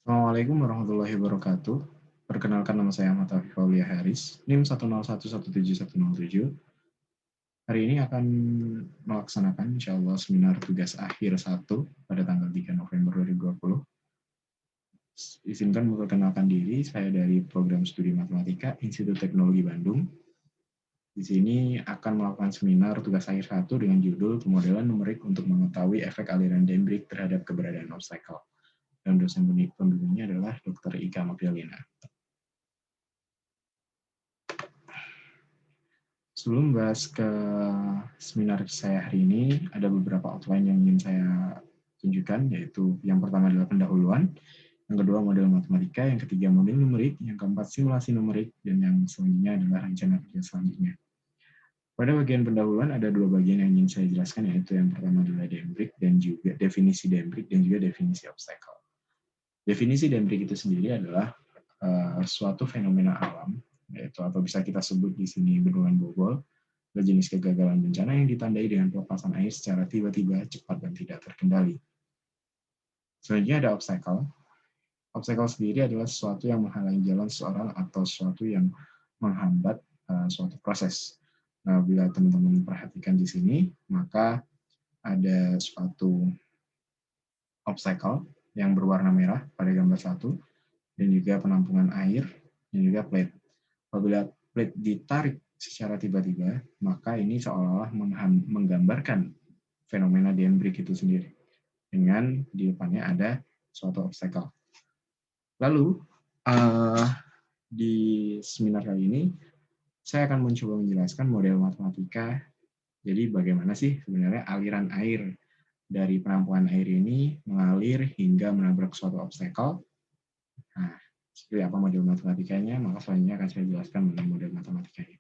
Assalamualaikum warahmatullahi wabarakatuh. Perkenalkan nama saya Ahmad Taufik Faulia Haris, NIM 1011717. Hari ini akan melaksanakan insya Allah seminar tugas akhir 1 pada tanggal 3 November 2020. Izinkan memperkenalkan diri, saya dari Program Studi Matematika Institut Teknologi Bandung. Di sini akan melakukan seminar tugas akhir 1 dengan judul Pemodelan Numerik untuk mengetahui efek aliran dendrit terhadap keberadaan obstacle. Dan dosen pembimbingnya adalah Dr. Ika Magdalena. Sebelum bahas ke seminar saya hari ini, ada beberapa outline yang ingin saya tunjukkan, yaitu yang pertama adalah pendahuluan, yang kedua model matematika, yang ketiga model numerik, yang keempat simulasi numerik, dan yang selanjutnya adalah rencana kerja selanjutnya. Pada bagian pendahuluan ada dua bagian yang ingin saya jelaskan, yaitu yang pertama adalah dendrit dan juga definisi dendrit dan juga definisi obstacle. Definisi dendrit itu sendiri adalah suatu fenomena alam, yaitu atau bisa kita sebut di sini bendungan Bogor, jenis kegagalan bencana yang ditandai dengan pelepasan air secara tiba-tiba, cepat, dan tidak terkendali. Selanjutnya ada obstacle. Obstacle sendiri adalah sesuatu yang menghalangi jalan seseorang atau sesuatu yang menghambat suatu proses. Nah, bila teman-teman perhatikan di sini, maka ada suatu obstacle yang berwarna merah pada gambar 1, dan juga penampungan air, dan juga plate. Apabila plate ditarik secara tiba-tiba, maka ini seolah-olah menggambarkan fenomena dendrit itu sendiri. Dengan di depannya ada suatu obstacle. Lalu, di seminar kali ini, saya akan mencoba menjelaskan model matematika. Jadi bagaimana sih sebenarnya aliran air dari penampungan air ini mengalir hingga menabrak suatu obstacle. Nah, seperti apa model matematikanya, maka selanjutnya akan saya jelaskan mengenai model matematikanya.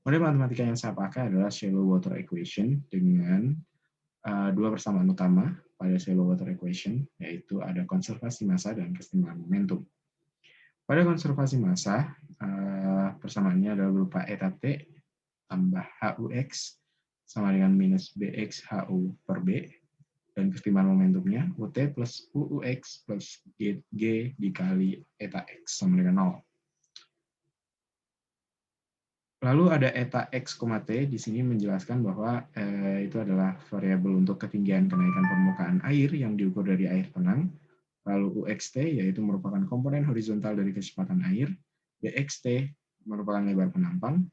Model matematika yang saya pakai adalah shallow water equation dengan dua persamaan utama pada shallow water equation, yaitu ada konservasi massa dan kesetimbangan momentum. Pada konservasi massa, persamaannya adalah berupa eta T tambah HUX sama dengan minus BX HU per B, dan kesetimbangan momentumnya UT plus UUX plus G dikali eta X sama dengan 0. Lalu ada eta X, T di sini menjelaskan bahwa itu adalah variabel untuk ketinggian kenaikan permukaan air yang diukur dari air tenang. Lalu UXT yaitu merupakan komponen horizontal dari kecepatan air, BXT merupakan lebar penampang,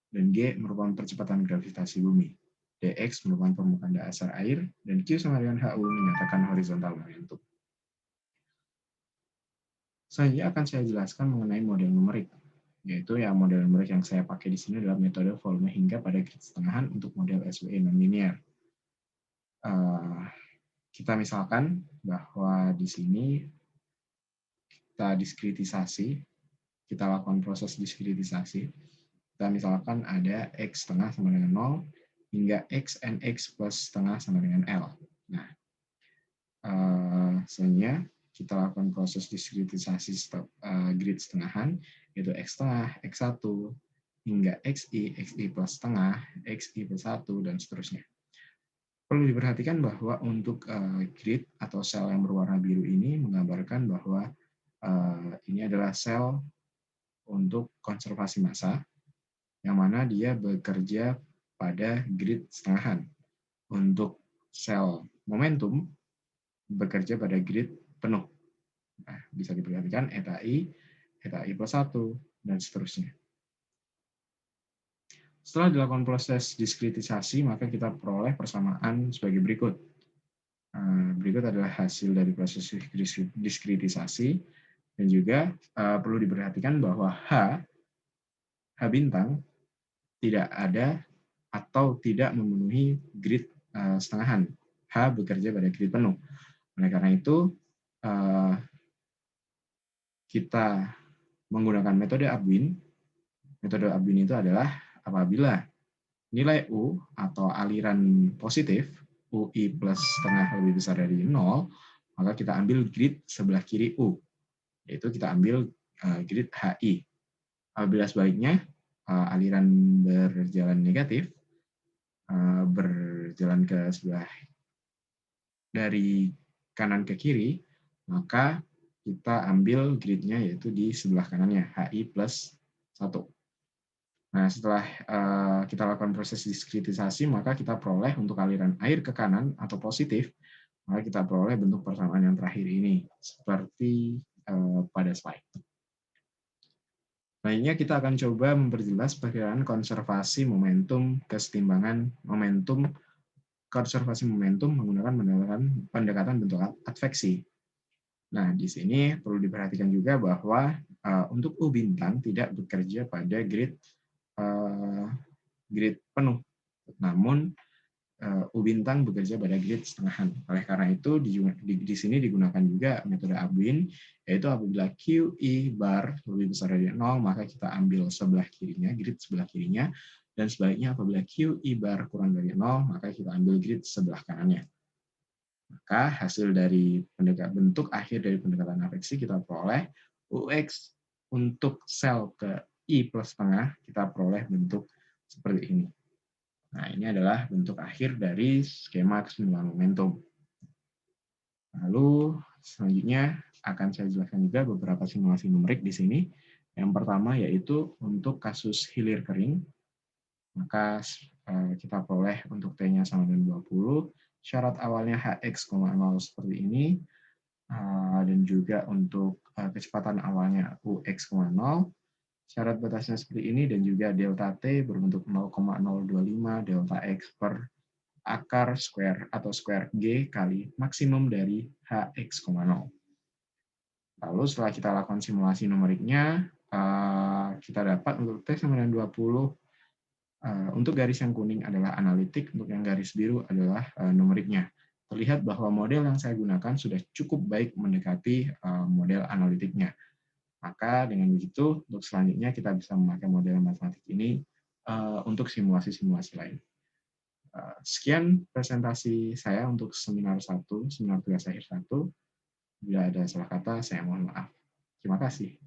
dan G merupakan percepatan gravitasi bumi. DX merupakan permukaan dasar air, dan Q sama dengan HU menyatakan horizontal momentum. Selanjutnya akan saya jelaskan mengenai model numerik, yaitu yang model numerik yang saya pakai di sini adalah metode volume hingga pada grid setengahan untuk model SWE non-linear. Kita misalkan bahwa di sini kita diskritisasi, kita lakukan proses diskritisasi. Kita misalkan ada X setengah sama dengan 0, hingga X and X plus setengah sama dengan L. Nah, selanjutnya kita lakukan proses diskritisasi grid setengahan, yaitu X setengah, X1, hingga XI plus setengah, XI plus 1, dan seterusnya. Perlu diperhatikan bahwa untuk grid atau sel yang berwarna biru ini menggambarkan bahwa ini adalah sel untuk konservasi massa, yang mana dia bekerja pada grid setengahan. Untuk sel momentum bekerja pada grid penuh. Nah, bisa diperhatikan eta I plus 1, dan seterusnya. Setelah dilakukan proses diskritisasi, maka kita peroleh persamaan sebagai berikut. Berikut adalah hasil dari proses diskritisasi, dan juga perlu diperhatikan bahwa H bintang tidak ada atau tidak memenuhi grid setengahan. H bekerja pada grid penuh. Oleh karena itu, kita menggunakan metode Abwin. Metode Abwin itu adalah apabila nilai U atau aliran positif, UI plus setengah lebih besar dari 0, maka kita ambil grid sebelah kiri U, yaitu kita ambil grid HI. Apabila sebaliknya, aliran berjalan negatif, berjalan ke sebelah dari kanan ke kiri, maka kita ambil gridnya yaitu di sebelah kanannya, HI plus 1. Nah, setelah kita lakukan proses diskritisasi, maka kita peroleh untuk aliran air ke kanan atau positif, maka kita peroleh bentuk persamaan yang terakhir ini, seperti pada slide. Lainnya, kita akan coba memperjelas perbedaan konservasi momentum kesetimbangan momentum konservasi momentum menggunakan pendekatan bentuk adveksi. Nah, di sini perlu diperhatikan juga bahwa untuk U bintang tidak bekerja pada grid penuh, namun U bintang bekerja pada grid setengahan. Oleh karena itu, di sini digunakan juga metode Abuin, yaitu apabila QI bar lebih besar dari 0, maka kita ambil sebelah kirinya, grid sebelah kirinya, dan sebaliknya apabila QI bar kurang dari 0, maka kita ambil grid sebelah kanannya. Maka hasil dari bentuk akhir dari pendekatan adveksi kita peroleh UX untuk sel ke I plus setengah, kita peroleh bentuk seperti ini. Nah, ini adalah bentuk akhir dari skema kesetimbangan momentum. Lalu, selanjutnya akan saya jelaskan juga beberapa simulasi numerik di sini. Yang pertama yaitu untuk kasus hilir kering, maka kita peroleh untuk T-nya sama dengan 20, syarat awalnya Hx, 0 seperti ini, dan juga untuk kecepatan awalnya Ux, 0, syarat batasnya seperti ini, dan juga delta T berbentuk 0,025 delta X per akar square atau square G kali maksimum dari Hx, 0. Lalu setelah kita lakukan simulasi numeriknya, kita dapat untuk T sama dengan 20, untuk garis yang kuning adalah analitik, untuk yang garis biru adalah numeriknya. Terlihat bahwa model yang saya gunakan sudah cukup baik mendekati model analitiknya. Maka dengan begitu, untuk selanjutnya kita bisa memakai model matematik ini untuk simulasi-simulasi lain. Sekian presentasi saya untuk seminar 1, seminar tugas akhir 1. Bila ada salah kata, saya mohon maaf. Terima kasih.